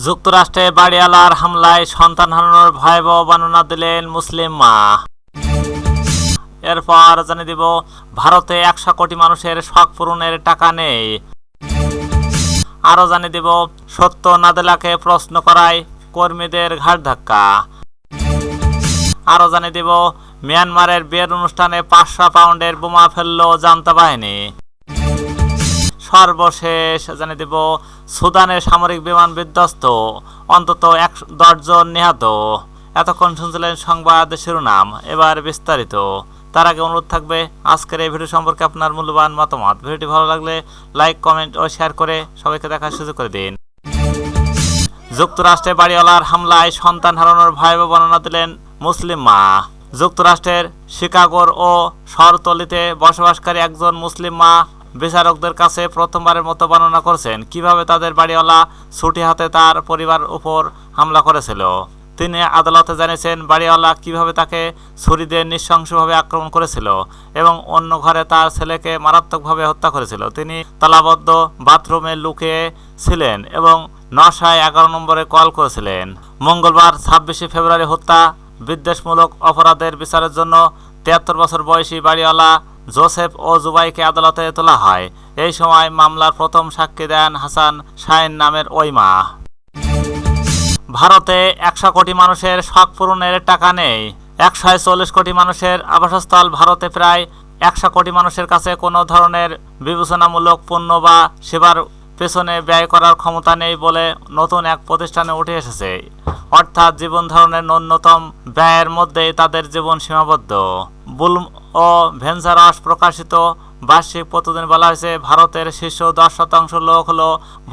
যুক্তরাষ্ট্রে বাড়িওয়ালার হামলায় সন্তান হারানোর ভয়াবহ বর্ণনা দিলেন মুসলিম মা। এরপর জানিয়ে দিব ভারতে 100 কোটি মানুষের শখ পূরণের টাকা নেই। আরও জানিয়ে দিব সত্য নাদেলাকে প্রশ্ন করায় কর্মীদের ঘাড় ধাক্কা। আরও জানিয়ে দিব মিয়ানমারের বিয়ের অনুষ্ঠানে 500 পাউন্ডের বোমা ফেলল জান্তা বাহিনী। সর্বশেষ জানিয়ে দিব সুদানের সামরিক বিমান বিধ্বস্ত, অন্তত 10 জন নিহত। এতক্ষণ শুনছিলেন সংবাদ শিরোনাম, এবার বিস্তারিত। তার আগে অনুরোধ থাকবে আজকের এই ভিডিও সম্পর্কে আপনার মূল্যবান মতামত। ভিডিওটি ভালো লাগলে লাইক, কমেন্ট ও শেয়ার করে সবাইকে দেখার সুযোগ করে দিন। যুক্তরাষ্ট্রে বাড়িওয়ালার হামলায় সন্তান হারানোর ভয়াবহ বর্ণনা দিলেন মুসলিম মা। যুক্তরাষ্ট্রের শিকাগোর ও শহরতলিতে বসবাসকারী একজন মুসলিম মা বিচারকদের কাছে প্রথমবারের মতো বর্ণনা করেছেন কিভাবে তাদের বাড়িওয়ালা ছুটি হাতে তার পরিবার উপর হামলা করেছিল। তিনি আদালতে জানিয়েছেন বাড়িওয়ালা কিভাবে তাকে ছুরি দিয়ে নৃশংসভাবে আক্রমণ করেছিল এবং অন্য ঘরে তার ছেলেকে মারাত্মকভাবে হত্যা করেছিল। তিনি তালাবদ্ধ বাথরুমে লুকিয়ে ছিলেন এবং 911 নম্বরে কল করেছিলেন। মঙ্গলবার 26 ফেব্রুয়ারি হত্যা বিদ্বেষমূলক অপরাধের বিচারের জন্য 73 বছর বয়সী বাড়িওয়ালা জোসেফ ও জুবাইকে আদালতে তোলা হয়। এই সময় মামলার প্রথম সাক্ষী দেন হাসান শাহিন নামের ওই মা। ভারতে 100 কোটি মানুষের শখ পূরণের টাকা নেই। 140 কোটি মানুষের আবাসস্থল ভারতে প্রায় 100 কোটি মানুষের কাছে কোনো ধরনের বিবেচনামূলক পণ্য বা সেবার পেছনে ব্যয় করার ক্ষমতা নেই বলে নতুন এক প্রতিষ্ঠানে উঠে এসেছে। অর্থাৎ জীবন ধারণের ন্যূনতম ব্যয়ের মধ্যেই তাদের জীবন সীমাবদ্ধ। বুলম ও ভেঞ্চারাস প্রকাশিত বার্ষিক প্রতিবেদনে বলা হয়েছে ভারতের শীর্ষ 10% লোক হল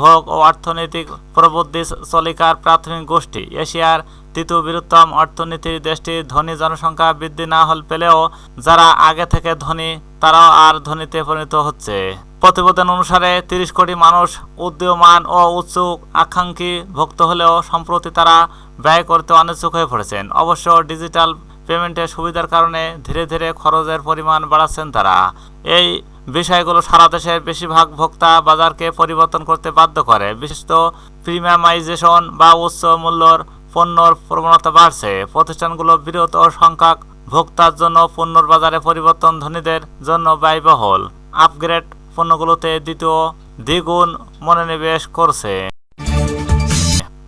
ভোগ ও অর্থনৈতিক প্রবৃদ্ধি চলিকার প্রাথমিক গোষ্ঠী। এশিয়ার তৃতীয় বৃহত্তম অর্থনীতির দেশটির ধনী জনসংখ্যা বৃদ্ধি না পেলেও যারা আগে থেকে ধনী তারাও আর ধনীতে পরিণত হচ্ছে। প্রতিবেদন অনুসারে 30 কোটি মানুষ উদীয়মান ও উচ্চ আকাঙ্ক্ষী ভুক্ত হলেও সম্প্রতি তারা ব্যয় করতে অনিচ্ছুক হয়ে পড়েছেন। অবশ্য ডিজিটাল পেমেন্টের সুবিধার কারণে ধীরে ধীরে খরচের পরিমাণ বাড়াচ্ছেন তারা। এই বিষয়গুলো সারা দেশের বেশিরভাগ ভোক্তা বাজারকে পরিবর্তন করতে বাধ্য করে। বিশেষত প্রিমিয়ামাইজেশন বা উচ্চ মূল্যর পণ্যর প্রবণতা বাড়ছে। প্রতিষ্ঠানগুলো বৃহৎ ও সংখ্যক ভোক্তার জন্য পণ্যর বাজারে পরিবর্তন ধনীদের জন্য ব্যয়বহুল আপগ্রেড পণ্যগুলোতে দ্বিগুণ মনোনিবেশ করছে।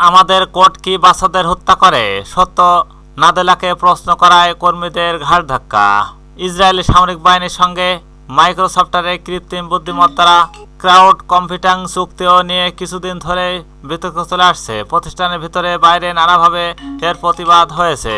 আমাদের কোর্ট কি বাচ্চাদের হত্যা করে? সত্য নাদেলাকে প্রশ্ন করায় কর্মীদের ঘাড় ধাক্কা। ইসরায়েলি সামরিক বাহিনীর সঙ্গে মাইক্রোসফটের কৃত্রিম বুদ্ধিমত্তারা ক্লাউড কম্পিউটিং চুক্তিও নিয়ে কিছুদিন ধরে বিতর্ক চলে আসছে। প্রতিষ্ঠানের ভিতরে বাইরে নানাভাবে এর প্রতিবাদ হয়েছে।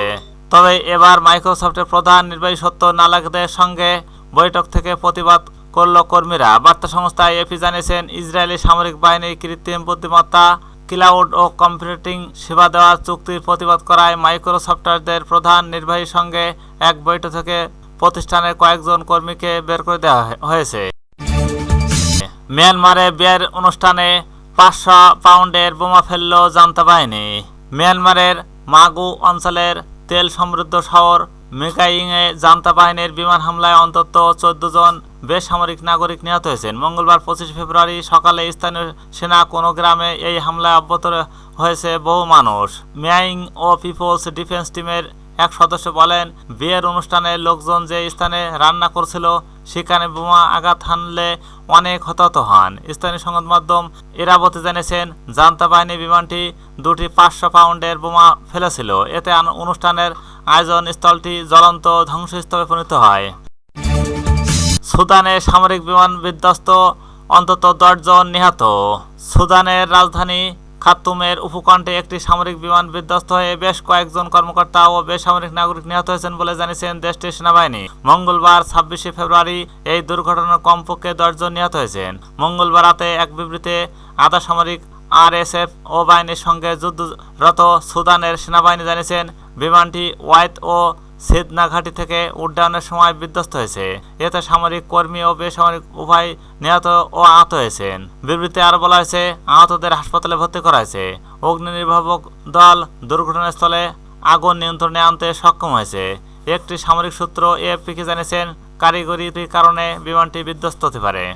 তবে এবার মাইক্রোসফটের প্রধান নির্বাহী সত্য নাদেলার সঙ্গে বৈঠক থেকে প্রতিবাদ করল কর্মীরা। বার্তা সংস্থা এপি জানিয়েছেন ইসরায়েলি সামরিক বাহিনীর কৃত্রিম বুদ্ধিমত্তা ক্লাউড ও কম্পিউটিং সেবা দেওয়ার চুক্তির প্রতিবাদ করায় মাইক্রোসফটের প্রধান নির্বাহীর সঙ্গে এক বৈঠক থেকে প্রতিষ্ঠানের কয়েকজন কর্মীকে বের করে দেওয়া হয়েছে। মিয়ানমারে বিয়ের অনুষ্ঠানে 500 পাউন্ডের বোমা ফেলল জান্তা বাহিনী। মিয়ানমারের মাগু অঞ্চলের তেল সমৃদ্ধ শহর মেকাইংয়ে জান্তা বাহিনীর বিমান হামলায় অন্তত 14 জন বেসামরিক নাগরিক নিহত হয়েছেন। মঙ্গলবার 25 ফেব্রুয়ারি সকালে স্থানীয় সেনা কোনো গ্রামে এই হামলায় অব্যাহত হয়েছে বহু মানুষ। মিয়াইং ও পিপলস ডিফেন্স টিমের এক সদস্য বলেন বিয়ের অনুষ্ঠানে লোকজন যে স্থানে রান্না করছিল সেখানে বোমা আঘাত হানলে অনেক হতাহত হন। স্থানীয় সংবাদ মাধ্যম ইরাবতী জানিয়েছেন জান্তা বাহিনী বিমানটি 2টি 500 পাউন্ডের বোমা ফেলেছিল। এতে অনুষ্ঠানের আয়োজন স্থলটি জ্বলন্ত ধ্বংসস্তূপে পরিণত হয়। সুদানের সামরিক বিমান বিধ্বস্ত, অন্তত 10 জন নিহত। সুদানের রাজধানী খার্তুমের উপকণ্ঠে একটি সামরিক বিমান বিধ্বস্ত হয়ে বেশ কয়েকজন কর্মকর্তা ও বেসামরিক নাগরিক নিহত হয়েছেন বলে জানিয়েছেন দেশটির সেনাবাহিনী। মঙ্গলবার 26 ফেব্রুয়ারি এই দুর্ঘটনার কমপক্ষে 10 জন নিহত হয়েছেন। মঙ্গলবার রাতে এক বিবৃতিতে আধা সামরিক আরএসএফ ও বাহিনীর সঙ্গে যুদ্ধরত সুদানের সেনাবাহিনী জানিয়েছেন বিমানটি ওয়াইত ও সিদনা ঘাঁটি থেকে উড্ডয়নের সময় বিধ্বস্ত হয়েছে। এতে সামরিক কর্মী ও বেসামরিক উভয় নিহত ও আহত হয়েছেন। বিবৃতিতে আরও বলা হয়েছে আহতদের হাসপাতালে ভর্তি করা হয়েছে। অগ্নি নির্বাপক দল দুর্ঘটনাস্থলে আগুন নিয়ন্ত্রণে আনতে সক্ষম হয়েছে। একটি সামরিক সূত্র এএফপিকে জানিয়েছেন কারিগরি কারণে বিমানটি বিধ্বস্ত হতে পারে।